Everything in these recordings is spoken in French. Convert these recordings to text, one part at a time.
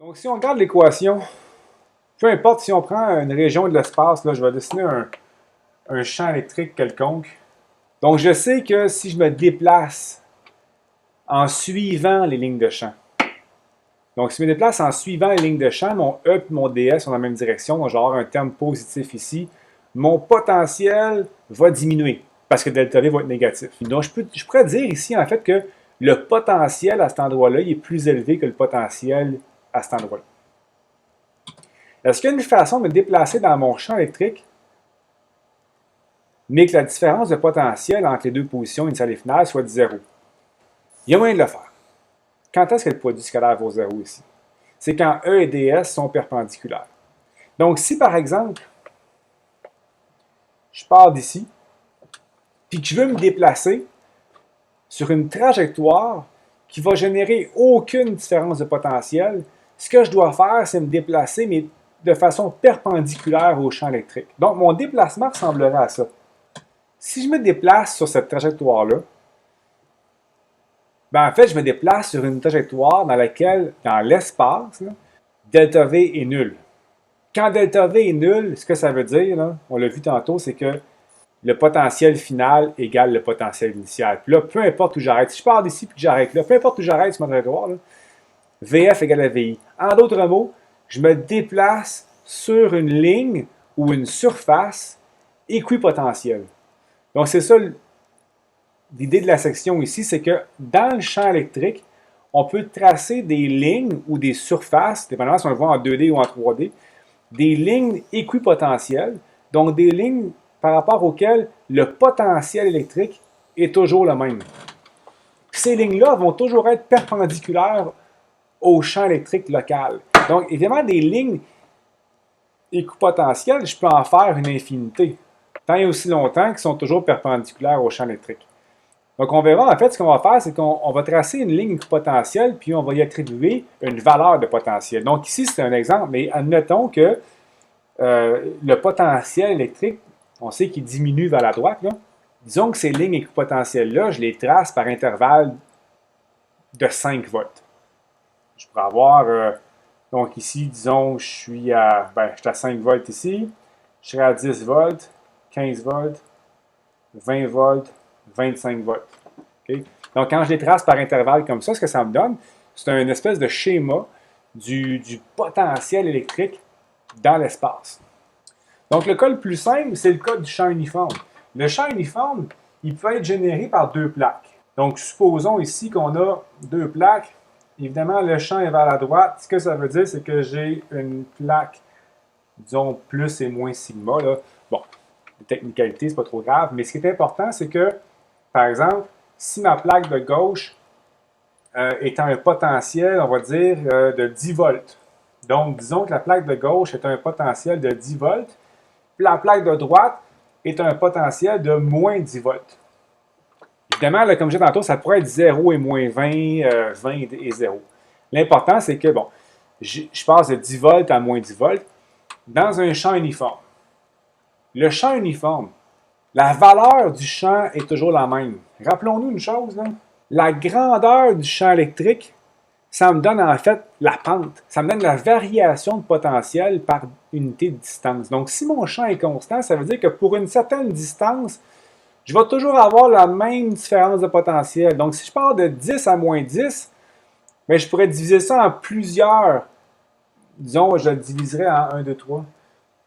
Donc, si on regarde l'équation, peu importe si on prend une région de l'espace, là, je vais dessiner un champ électrique quelconque. Donc, je sais que si je me déplace en suivant les lignes de champ, donc si je me déplace en suivant les lignes de champ, mon E et mon DS sont dans la même direction, donc je vais avoir un terme positif ici, mon potentiel va diminuer parce que delta V va être négatif. Donc, je pourrais dire ici, en fait, que le potentiel à cet endroit-là, il est plus élevé que le potentiel à cet endroit-là. Est-ce qu'il y a une façon de me déplacer dans mon champ électrique, mais que la différence de potentiel entre les deux positions initiale et finale soit de 0? Il y a moyen de le faire. Quand est-ce que le produit scalaire vaut 0 ici? C'est quand E et DS sont perpendiculaires. Donc, si par exemple, je pars d'ici, puis que je veux me déplacer sur une trajectoire qui va générer aucune différence de potentiel, ce que je dois faire, c'est me déplacer, mais de façon perpendiculaire au champ électrique. Donc, mon déplacement ressemblerait à ça. Si je me déplace sur cette trajectoire-là, ben en fait, je me déplace sur une trajectoire dans laquelle, dans l'espace, delta V est nul. Quand delta V est nul, ce que ça veut dire, là, on l'a vu tantôt, c'est que le potentiel final égale le potentiel initial. Puis là, peu importe où j'arrête, si je pars d'ici puis que j'arrête là, peu importe où j'arrête sur ma trajectoire, là, VF égale à VI. En d'autres mots, je me déplace sur une ligne ou une surface équipotentielle. Donc, c'est ça l'idée de la section ici, c'est que dans le champ électrique, on peut tracer des lignes ou des surfaces, dépendamment si on le voit en 2D ou en 3D, des lignes équipotentielles, donc des lignes par rapport auxquelles le potentiel électrique est toujours le même. Ces lignes-là vont toujours être perpendiculaires au champ électrique local. Donc, évidemment, des lignes équipotentielles, je peux en faire une infinité, tant et aussi longtemps qu'ils sont toujours perpendiculaires au champ électrique. Donc, on verra, en fait, ce qu'on va faire, c'est qu'on va tracer une ligne équipotentielle, puis on va y attribuer une valeur de potentiel. Donc, ici, c'est un exemple, mais admettons que le potentiel électrique, on sait qu'il diminue vers la droite, là. Disons que ces lignes équipotentielles-là, je les trace par intervalle de 5 volts. Je pourrais avoir, donc ici, disons, je suis à 5 volts ici, je serai à 10 volts, 15 volts, 20 volts, 25 volts. Okay? Donc, quand je les trace par intervalle comme ça, ce que ça me donne, c'est une espèce de schéma du potentiel électrique dans l'espace. Donc, le cas le plus simple, c'est le cas du champ uniforme. Le champ uniforme, il peut être généré par deux plaques. Donc, supposons ici qu'on a deux plaques. Évidemment, le champ est vers la droite. Ce que ça veut dire, c'est que j'ai une plaque, disons, plus et moins sigma. Là. Bon, les technicalités, c'est pas trop grave. Mais ce qui est important, c'est que, par exemple, si ma plaque de gauche est un potentiel, on va dire, de 10 volts. Donc, disons que la plaque de gauche est un potentiel de 10 volts. Puis la plaque de droite est un potentiel de moins 10 volts. Évidemment, là, comme je disais tantôt, ça pourrait être 0 et moins 20, 20 et 0. L'important, c'est que, bon, je passe de 10 volts à moins 10 volts dans un champ uniforme. Le champ uniforme, la valeur du champ est toujours la même. Rappelons-nous une chose, là. La grandeur du champ électrique, ça me donne en fait la pente. Ça me donne la variation de potentiel par unité de distance. Donc, si mon champ est constant, ça veut dire que pour une certaine distance, je vais toujours avoir la même différence de potentiel. Donc, si je pars de 10 à moins 10, bien, je pourrais diviser ça en plusieurs. Disons, je le diviserais en 1, 2, 3.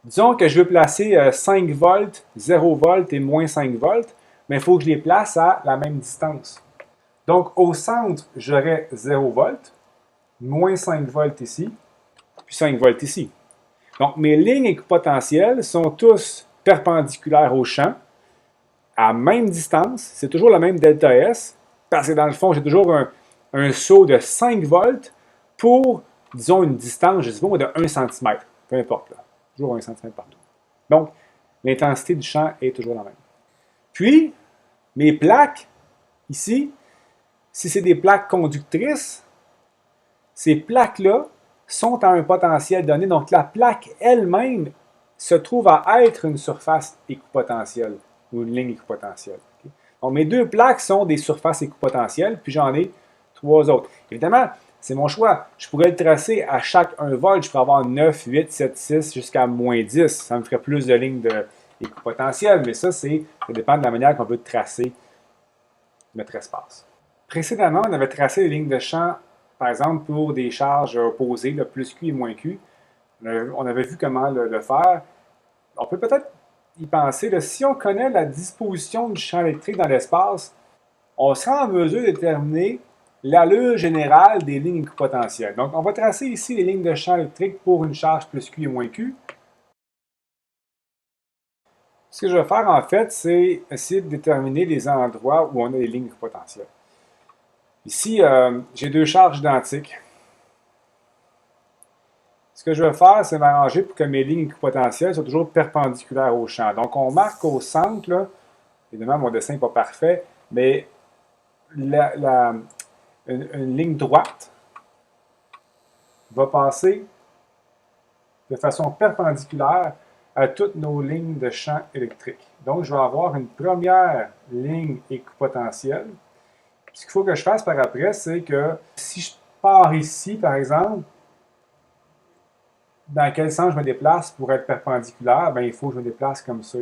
Disons que je veux placer 5 volts, 0 volts et moins 5 volts, mais il faut que je les place à la même distance. Donc, au centre, j'aurai 0 volts, moins 5 volts ici, puis 5 volts ici. Donc, mes lignes équipotentielles sont tous perpendiculaires au champ, à même distance, c'est toujours le même delta S, parce que dans le fond, j'ai toujours un saut de 5 volts pour, disons, une distance, je ne sais pas, de 1 cm. Peu importe, là. Toujours 1 cm partout. Donc, l'intensité du champ est toujours la même. Puis, mes plaques, ici, si c'est des plaques conductrices, ces plaques-là sont à un potentiel donné. Donc, la plaque elle-même se trouve à être une surface équipotentielle ou une ligne équipotentielle. Donc, mes deux plaques sont des surfaces équipotentielles, puis j'en ai trois autres. Évidemment, c'est mon choix. Je pourrais le tracer à chaque 1 volt. Je pourrais avoir 9, 8, 7, 6 jusqu'à moins 10. Ça me ferait plus de lignes d'équipotentiel, mais ça dépend de la manière qu'on veut tracer notre espace. Précédemment, on avait tracé les lignes de champ, par exemple, pour des charges opposées, le plus Q et moins Q. On avait vu comment le faire. On peut peut-être y penser. Là, si on connaît la disposition du champ électrique dans l'espace, on sera en mesure de déterminer l'allure générale des lignes équipotentielles. Donc, on va tracer ici les lignes de champ électrique pour une charge plus Q et moins Q. Ce que je vais faire, en fait, c'est essayer de déterminer les endroits où on a les lignes équipotentielles. Ici, j'ai 2 charges identiques. Ce que je vais faire, c'est m'arranger pour que mes lignes équipotentielles soient toujours perpendiculaires au champ. Donc, on marque au centre, là, évidemment, mon dessin n'est pas parfait, mais une ligne droite va passer de façon perpendiculaire à toutes nos lignes de champ électrique. Donc, je vais avoir une première ligne équipotentielle. Ce qu'il faut que je fasse par après, c'est que si je pars ici, par exemple, dans quel sens je me déplace pour être perpendiculaire, bien, il faut que je me déplace comme ça.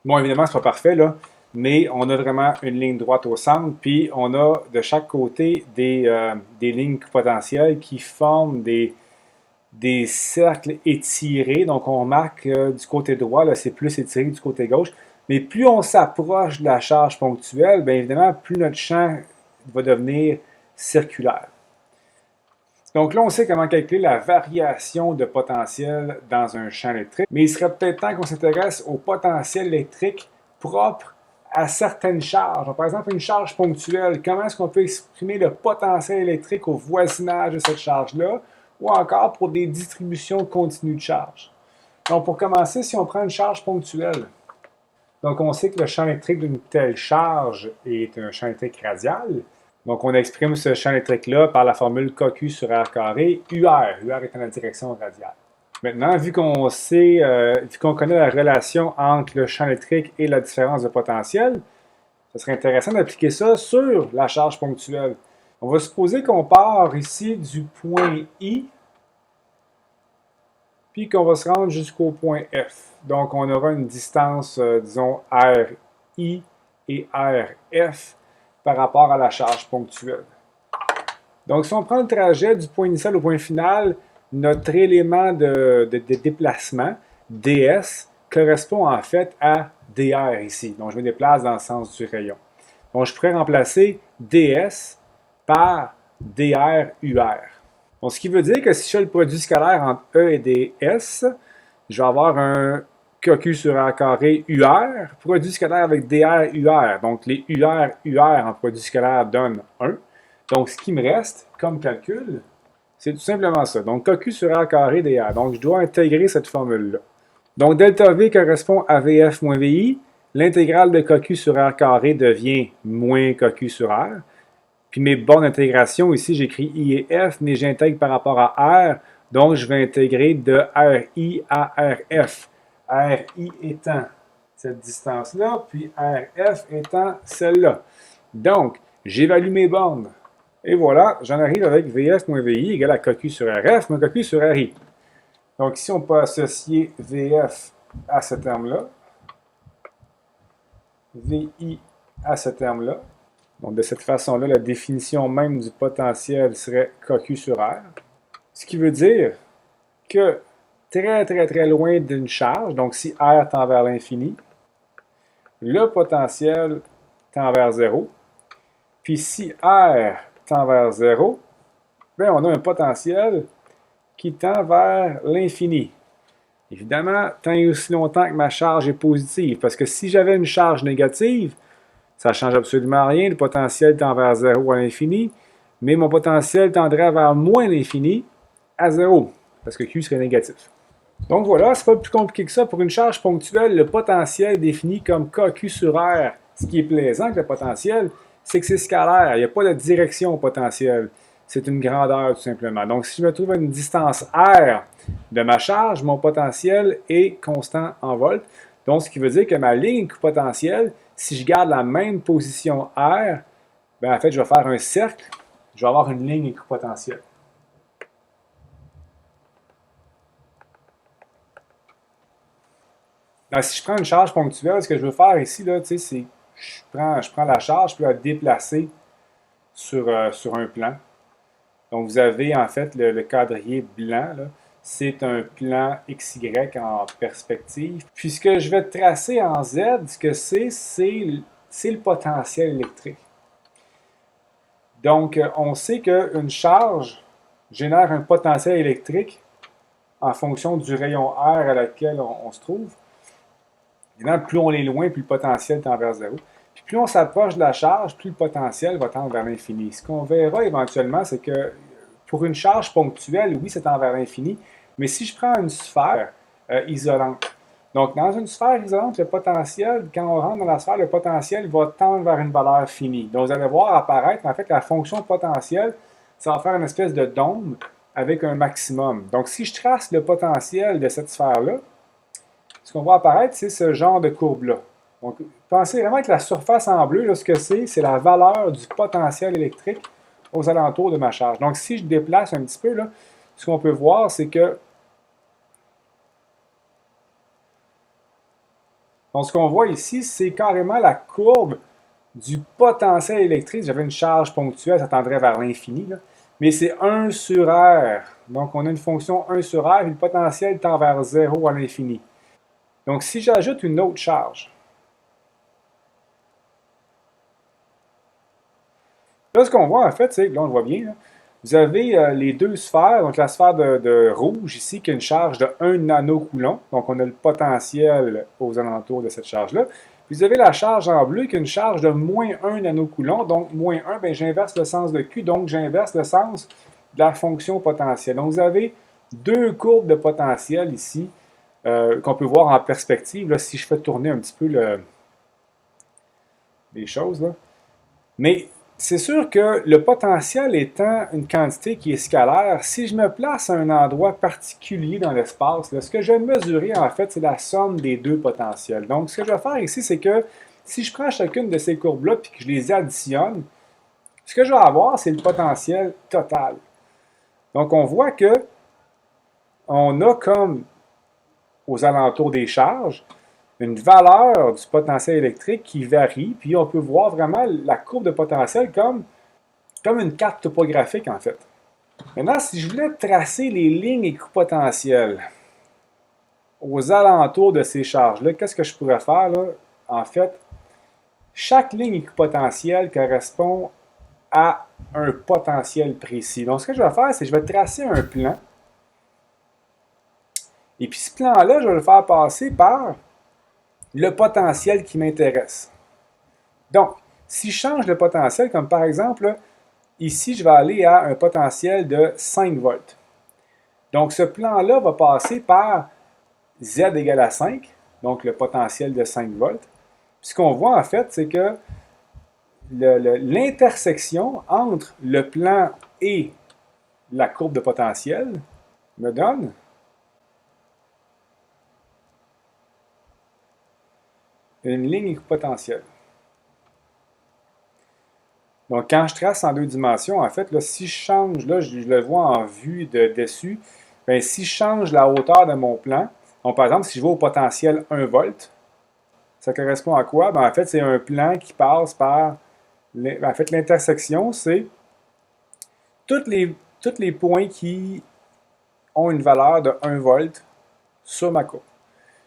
Bon, évidemment, ce n'est pas parfait, là, mais on a vraiment une ligne droite au centre, puis on a de chaque côté des lignes potentielles qui forment des cercles étirés. Donc, on remarque que du côté droit, là, c'est plus étiré que du côté gauche. Mais plus on s'approche de la charge ponctuelle, bien évidemment, plus notre champ va devenir circulaire. Donc là, on sait comment calculer la variation de potentiel dans un champ électrique, mais il serait peut-être temps qu'on s'intéresse au potentiel électrique propre à certaines charges. Donc, par exemple, une charge ponctuelle, comment est-ce qu'on peut exprimer le potentiel électrique au voisinage de cette charge-là, ou encore pour des distributions continues de charge. Donc, pour commencer, si on prend une charge ponctuelle, donc on sait que le champ électrique d'une telle charge est un champ électrique radial. Donc, on exprime ce champ électrique-là par la formule KQ sur R carré, UR. UR est en la direction radiale. Maintenant, vu qu'on sait, vu qu'on connaît la relation entre le champ électrique et la différence de potentiel, ce serait intéressant d'appliquer ça sur la charge ponctuelle. On va supposer qu'on part ici du point I, puis qu'on va se rendre jusqu'au point F. Donc, on aura une distance, disons, RI et RF par rapport à la charge ponctuelle. Donc, si on prend le trajet du point initial au point final, notre élément de déplacement, ds, correspond en fait à dr ici. Donc, je me déplace dans le sens du rayon. Donc, je pourrais remplacer ds par dr ur. Donc, ce qui veut dire que si je fais le produit scalaire entre E et ds, je vais avoir un KQ sur R carré UR, produit scalaire avec DR UR. Donc, les UR en produit scalaire donnent 1. Donc, ce qui me reste comme calcul, c'est tout simplement ça. Donc, KQ sur R carré DR. Donc, je dois intégrer cette formule-là. Donc, delta V correspond à VF moins VI. L'intégrale de KQ sur R carré devient moins KQ sur R. Puis mes bornes d'intégration, ici, j'écris I et F, mais j'intègre par rapport à R. Donc, je vais intégrer de RI à RF. RI étant cette distance-là, puis RF étant celle-là. Donc, j'évalue mes bornes. Et voilà, j'en arrive avec VF moins VI égale à KQ sur RF moins KQ sur RI. Donc, ici, on peut associer VF à ce terme-là, VI à ce terme-là. Donc, de cette façon-là, la définition même du potentiel serait KQ sur R. Ce qui veut dire que très loin d'une charge, donc si R tend vers l'infini, le potentiel tend vers 0. Puis si R tend vers 0, bien, on a un potentiel qui tend vers l'infini. Évidemment, tant et aussi longtemps que ma charge est positive, parce que si j'avais une charge négative, ça ne change absolument rien, le potentiel tend vers 0 à l'infini, mais mon potentiel tendrait vers moins l'infini à 0, parce que Q serait négatif. Donc voilà, c'est pas plus compliqué que ça. Pour une charge ponctuelle, le potentiel est défini comme KQ sur R. Ce qui est plaisant avec le potentiel, c'est que c'est scalaire. Il n'y a pas de direction au potentiel. C'est une grandeur tout simplement. Donc si je me trouve à une distance R de ma charge, mon potentiel est constant en volts. Donc ce qui veut dire que ma ligne équipotentielle, si je garde la même position R, bien, en fait, je vais faire un cercle je vais avoir une ligne équipotentielle. Donc, si je prends une charge ponctuelle, ce que je veux faire ici, là, c'est je prends la charge, je peux la déplacer sur un plan. Donc, vous avez en fait le quadrillé blanc, là. C'est un plan XY en perspective. Puis ce que je vais tracer en Z, ce que c'est le potentiel électrique. Donc, on sait qu'une charge génère un potentiel électrique en fonction du rayon R à laquelle on se trouve. Évidemment, plus on est loin, plus le potentiel tend vers zéro. Puis plus on s'approche de la charge, plus le potentiel va tendre vers l'infini. Ce qu'on verra éventuellement, c'est que pour une charge ponctuelle, oui, c'est tend vers l'infini, mais si je prends une sphère isolante, donc dans une sphère isolante, le potentiel, quand on rentre dans la sphère, le potentiel va tendre vers une valeur finie. Donc vous allez voir apparaître, en fait, la fonction potentielle, ça va faire une espèce de dôme avec un maximum. Donc si je trace le potentiel de cette sphère-là, ce qu'on voit apparaître, c'est ce genre de courbe-là. Donc, pensez vraiment que la surface en bleu, là, ce que c'est la valeur du potentiel électrique aux alentours de ma charge. Donc, si je déplace un petit peu, là, ce qu'on peut voir, c'est que donc, ce qu'on voit ici, c'est carrément la courbe du potentiel électrique. Si j'avais une charge ponctuelle, ça tendrait vers l'infini, mais c'est 1 sur R. Donc, on a une fonction 1 sur R et le potentiel tend vers 0 à l'infini. Donc, si j'ajoute une autre charge, là, ce qu'on voit, en fait, c'est, là, on le voit bien, là, vous avez les deux sphères, donc la sphère de rouge ici, qui a une charge de 1 nanocoulomb, donc on a le potentiel aux alentours de cette charge-là. Puis vous avez la charge en bleu qui a une charge de moins 1 nanocoulomb, donc moins 1, bien, j'inverse le sens de Q, donc j'inverse le sens de la fonction potentielle. Donc vous avez deux courbes de potentiel ici, qu'on peut voir en perspective, là, si je fais tourner un petit peu les choses, là. Mais c'est sûr que le potentiel étant une quantité qui est scalaire, si je me place à un endroit particulier dans l'espace, ce que je vais mesurer, en fait, c'est la somme des deux potentiels. Donc, ce que je vais faire ici, c'est que si je prends chacune de ces courbes-là et que je les additionne, ce que je vais avoir, c'est le potentiel total. Donc, on voit que on a comme aux alentours des charges une valeur du potentiel électrique qui varie, puis on peut voir vraiment la courbe de potentiel comme une carte topographique, en fait. Maintenant, si je voulais tracer les lignes équipotentielles aux alentours de ces charges-là, qu'est-ce que je pourrais faire, là? En fait, chaque ligne équipotentielle correspond à un potentiel précis. Donc, ce que je vais faire, c'est que je vais tracer un plan. Et puis, ce plan-là, je vais le faire passer par le potentiel qui m'intéresse. Donc, si je change le potentiel, comme par exemple, ici, je vais aller à un potentiel de 5 volts. Donc, ce plan-là va passer par Z égale à 5, donc le potentiel de 5 volts. Puis ce qu'on voit, en fait, c'est que l'intersection entre le plan et la courbe de potentiel me donne une ligne équipotentielle. Donc, quand je trace en deux dimensions, en fait, là, si je change, là, je le vois en vue de dessus, bien, si je change la hauteur de mon plan, donc, par exemple, si je vais au potentiel 1 volt, ça correspond à quoi? Bien, en fait, c'est un plan qui passe par... En fait, l'intersection, c'est tous les points qui ont une valeur de 1 volt sur ma courbe.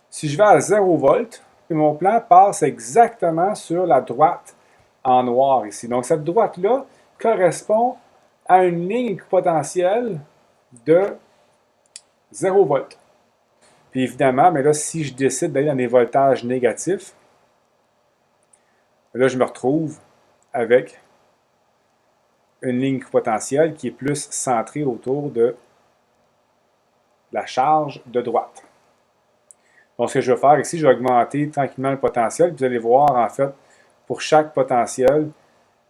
Si je vais à 0 volt, mon plan passe exactement sur la droite en noir ici. Donc, cette droite-là correspond à une ligne équipotentielle de 0 volt. Puis évidemment, mais là, si je décide d'aller dans des voltages négatifs, là, je me retrouve avec une ligne équipotentielle qui est plus centrée autour de la charge de droite. Donc, ce que je vais faire ici, je vais augmenter tranquillement le potentiel. Vous allez voir, en fait, pour chaque potentiel,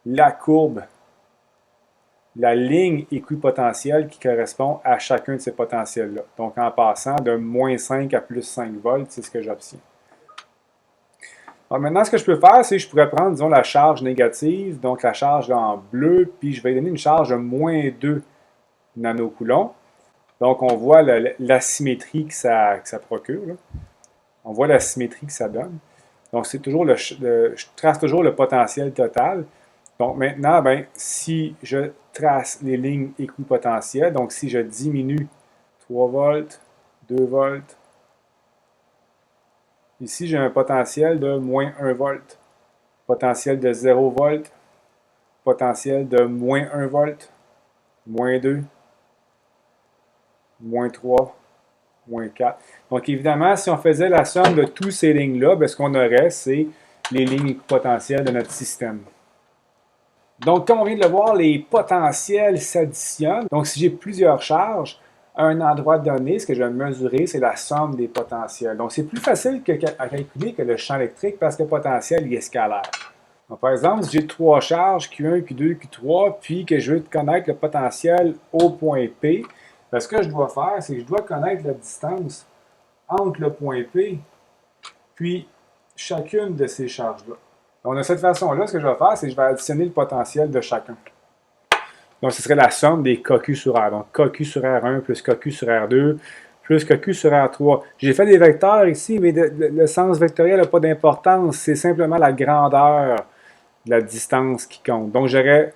la courbe, la ligne équipotentielle qui correspond à chacun de ces potentiels-là. Donc, en passant de moins 5 à plus 5 volts, c'est ce que j'obtiens. Alors maintenant, ce que je peux faire, c'est que je pourrais prendre, disons, la charge négative, donc la charge en bleu, puis je vais donner une charge de moins 2 nanocoulombs. Donc, on voit l'asymétrie que ça procure. Là. On voit la symétrie que ça donne. Donc, c'est toujours je trace toujours le potentiel total. Donc, maintenant, ben, si je trace les lignes équipotentielles, donc si je diminue 3 volts, 2 volts, ici, j'ai un potentiel de moins 1 volt, potentiel de 0 volt, potentiel de moins 1 volt, moins 2, moins 3, moins 4. Donc, évidemment, si on faisait la somme de toutes ces lignes-là, ben, ce qu'on aurait, c'est les lignes potentielles de notre système. Donc, comme on vient de le voir, les potentiels s'additionnent. Donc, si j'ai plusieurs charges, à un endroit donné, ce que je vais mesurer, c'est la somme des potentiels. Donc, c'est plus facile à calculer que le champ électrique parce que le potentiel il est scalaire. Donc, par exemple, si j'ai 3 charges, Q1, Q2, Q3, puis que je veux connaître le potentiel au point P, ce que je dois faire, c'est que je dois connaître la distance entre le point P puis chacune de ces charges-là. Donc, de cette façon-là, ce que je vais faire, c'est que je vais additionner le potentiel de chacun. Donc, ce serait la somme des KQ sur R. Donc, KQ sur R1 plus KQ sur R2 plus KQ sur R3. J'ai fait des vecteurs ici, mais le sens vectoriel n'a pas d'importance. C'est simplement la grandeur de la distance qui compte. Donc, j'aurais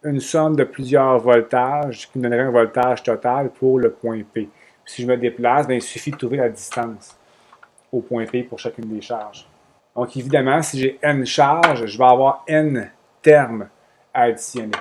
une somme de plusieurs voltages qui me donnerait un voltage total pour le point P. Puis, si je me déplace, bien, il suffit de trouver la distance au point P pour chacune des charges. Donc, évidemment, si j'ai n charges, je vais avoir n termes à additionner.